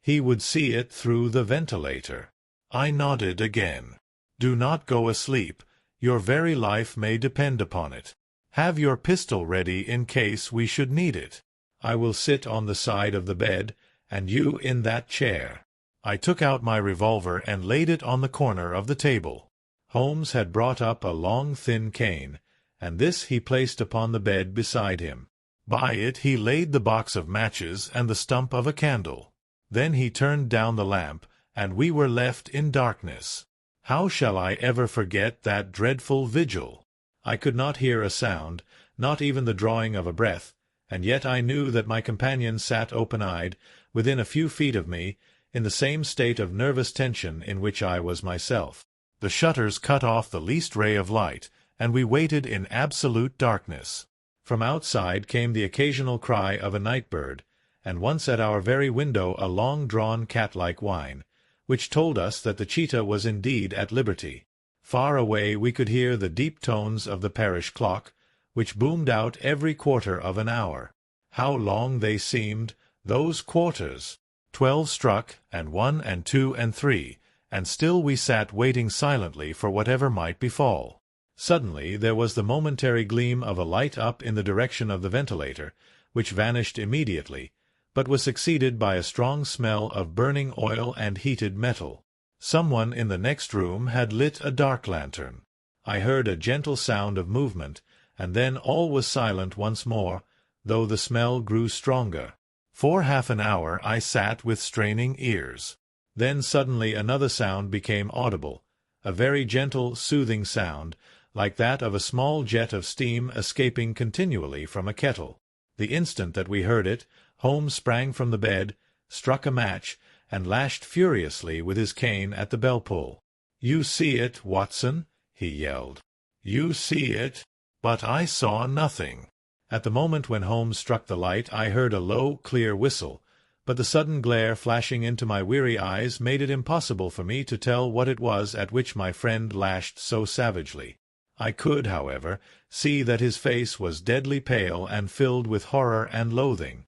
A: He would see it through the ventilator. I nodded again. "Do not go asleep. Your very life may depend upon it. Have your pistol ready in case we should need it. I will sit on the side of the bed, and you in that chair." I took out my revolver and laid it on the corner of the table. Holmes had brought up a long thin cane, and this he placed upon the bed beside him. By it he laid the box of matches and the stump of a candle. Then he turned down the lamp, and we were left in darkness. How shall I ever forget that dreadful vigil? I could not hear a sound, not even the drawing of a breath, and yet I knew that my companion sat open-eyed, within a few feet of me, in the same state of nervous tension in which I was myself. The shutters cut off the least ray of light, and we waited in absolute darkness. From outside came the occasional cry of a night-bird, and once at our very window a long-drawn cat-like whine, which told us that the cheetah was indeed at liberty. Far away we could hear the deep tones of the parish clock, which boomed out every quarter of an hour. How long they seemed, those quarters! 12 struck, and 1 and 2 and 3, and still we sat waiting silently for whatever might befall. Suddenly there was the momentary gleam of a light up in the direction of the ventilator, which vanished immediately, but was succeeded by a strong smell of burning oil and heated metal. Someone in the next room had lit a dark lantern. I heard a gentle sound of movement, and then all was silent once more, though the smell grew stronger. For half an hour I sat with straining ears. Then suddenly another sound became audible, a very gentle, soothing sound, like that of a small jet of steam escaping continually from a kettle. The instant that we heard it, Holmes sprang from the bed, struck a match, and lashed furiously with his cane at the bell-pull. "You see it, Watson?" he yelled. "You see it?" But I saw nothing. At the moment when Holmes struck the light I heard a low, clear whistle, but the sudden glare flashing into my weary eyes made it impossible for me to tell what it was at which my friend lashed so savagely. I could, however, see that his face was deadly pale and filled with horror and loathing.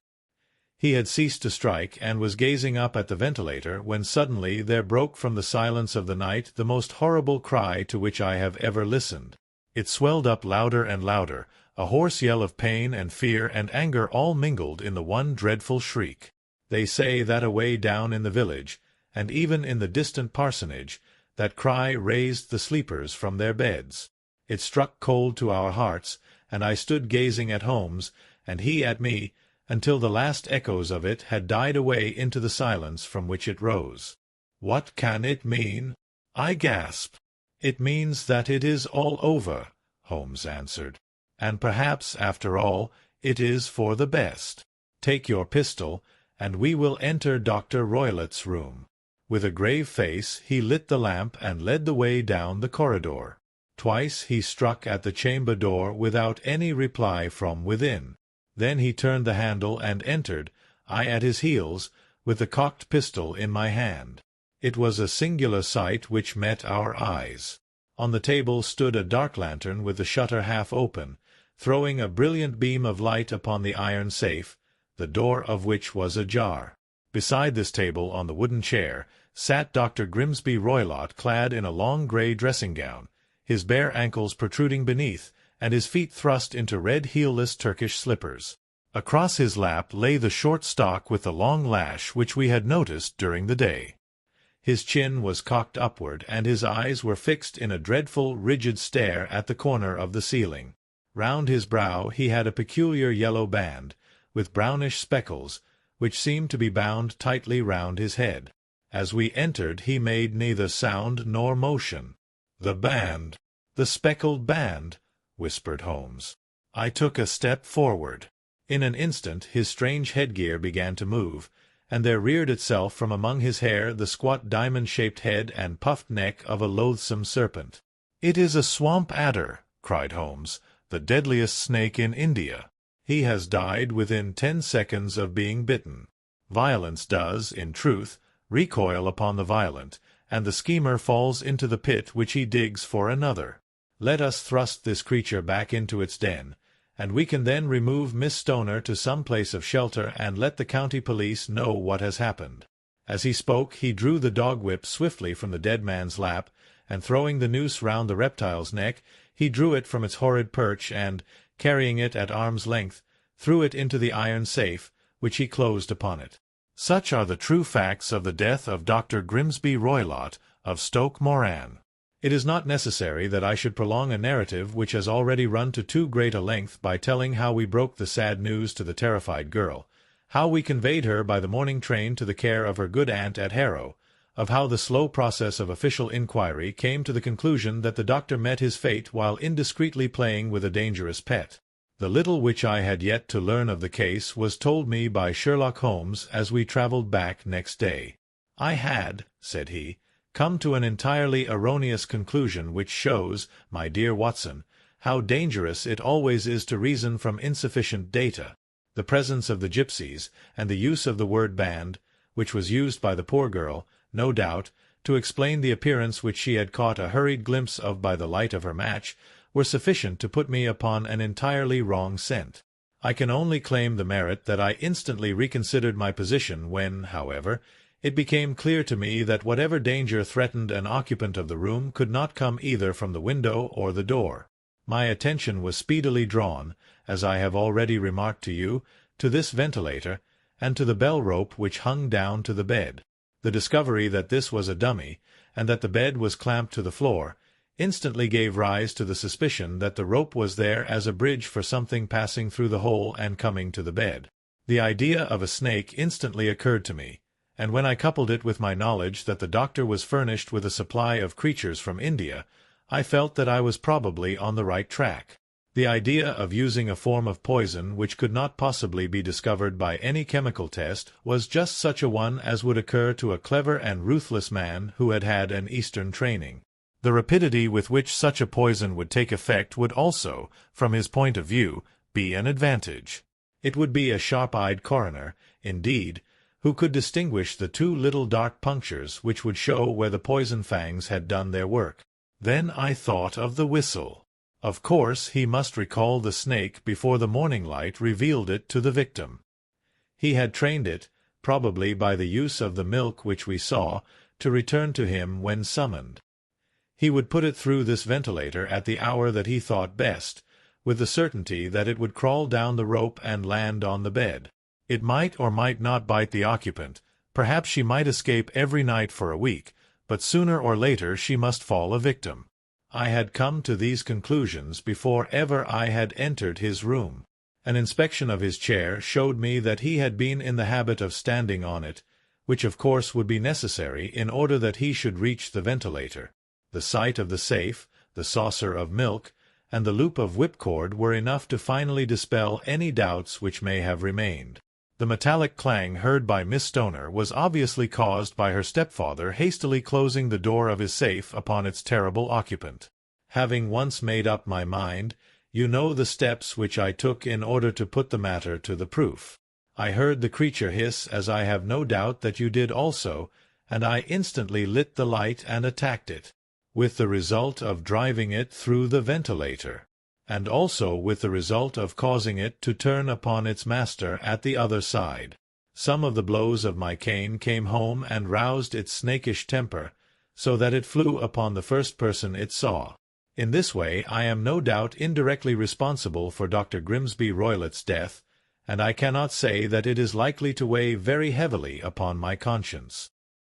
A: He had ceased to strike and was gazing up at the ventilator when suddenly there broke from the silence of the night the most horrible cry to which I have ever listened. It swelled up louder and louder, a hoarse yell of pain and fear and anger all mingled in the one dreadful shriek. They say that away down in the village, and even in the distant parsonage, that cry raised the sleepers from their beds. It struck cold to our hearts, and I stood gazing at Holmes, and he at me, until the last echoes of it had died away into the silence from which it rose. "What can it mean?" I gasped. "It means that it is all over," Holmes answered. "And perhaps, after all, it is for the best. Take your pistol, and we will enter Dr. Roylott's room." With a grave face he lit the lamp and led the way down the corridor. Twice he struck at the chamber door without any reply from within. Then he turned the handle and entered, I at his heels, with the cocked pistol in my hand. It was a singular sight which met our eyes. On the table stood a dark lantern with the shutter half open, throwing a brilliant beam of light upon the iron safe, the door of which was ajar. Beside this table, on the wooden chair, sat Dr. Grimsby Roylott, clad in a long grey dressing-gown, his bare ankles protruding beneath, and his feet thrust into red heelless Turkish slippers. Across his lap lay the short stock with the long lash which we had noticed during the day. His chin was cocked upward, and his eyes were fixed in a dreadful, rigid stare at the corner of the ceiling. Round his brow he had a peculiar yellow band, with brownish speckles, which seemed to be bound tightly round his head. As we entered he made neither sound nor motion. "The band! The speckled band!" whispered Holmes. I took a step forward. In an instant his strange headgear began to move, and there reared itself from among his hair the squat diamond-shaped head and puffed neck of a loathsome serpent. "It is a swamp adder," cried Holmes, "the deadliest snake in India. He has died within 10 seconds of being bitten. Violence does, in truth, recoil upon the violent, and the schemer falls into the pit which he digs for another. Let us thrust this creature back into its den, and we can then remove Miss Stoner to some place of shelter and let the county police know what has happened." As he spoke he drew the dog-whip swiftly from the dead man's lap, and throwing the noose round the reptile's neck, he drew it from its horrid perch and, carrying it at arm's length, threw it into the iron safe, which he closed upon it. Such are the true facts of the death of Dr. Grimsby Roylott of Stoke Moran. It is not necessary that I should prolong a narrative which has already run to too great a length by telling how we broke the sad news to the terrified girl, how we conveyed her by the morning train to the care of her good aunt at Harrow, of how the slow process of official inquiry came to the conclusion that the doctor met his fate while indiscreetly playing with a dangerous pet. The little which I had yet to learn of the case was told me by Sherlock Holmes as we travelled back next day. "I had," said he, "come to an entirely erroneous conclusion which shows, my dear Watson, how dangerous it always is to reason from insufficient data. The presence of the gipsies, and the use of the word band, which was used by the poor girl, no doubt, to explain the appearance which she had caught a hurried glimpse of by the light of her match, were sufficient to put me upon an entirely wrong scent. I can only claim the merit that I instantly reconsidered my position when, however, it became clear to me that whatever danger threatened an occupant of the room could not come either from the window or the door. My attention was speedily drawn, as I have already remarked to you, to this ventilator, and to the bell-rope which hung down to the bed. The discovery that this was a dummy, and that the bed was clamped to the floor, instantly gave rise to the suspicion that the rope was there as a bridge for something passing through the hole and coming to the bed. The idea of a snake instantly occurred to me, and when I coupled it with my knowledge that the doctor was furnished with a supply of creatures from India, I felt that I was probably on the right track. The idea of using a form of poison which could not possibly be discovered by any chemical test was just such a one as would occur to a clever and ruthless man who had had an Eastern training. The rapidity with which such a poison would take effect would also, from his point of view, be an advantage. It would be a sharp-eyed coroner, indeed, who could distinguish the two little dark punctures which would show where the poison fangs had done their work. Then I thought of the whistle. Of course he must recall the snake before the morning light revealed it to the victim. He had trained it, probably by the use of the milk which we saw, to return to him when summoned. He would put it through this ventilator at the hour that he thought best, with the certainty that it would crawl down the rope and land on the bed. It might or might not bite the occupant. Perhaps she might escape every night for a week, but sooner or later she must fall a victim. I had come to these conclusions before ever I had entered his room. An inspection of his chair showed me that he had been in the habit of standing on it, which of course would be necessary in order that he should reach the ventilator. The sight of the safe, the saucer of milk, and the loop of whipcord were enough to finally dispel any doubts which may have remained. The metallic clang heard by Miss Stoner was obviously caused by her stepfather hastily closing the door of his safe upon its terrible occupant. Having once made up my mind, you know the steps which I took in order to put the matter to the proof. I heard the creature hiss, as I have no doubt that you did also, and I instantly lit the light and attacked it, with the result of driving it through the ventilator, and also with the result of causing it to turn upon its master at the other side. Some of the blows of my cane came home and roused its snakish temper, so that it flew upon the first person it saw. In this way I am no doubt indirectly responsible for Dr. Grimsby Roylott's death, and I cannot say that it is likely to weigh very heavily upon my conscience.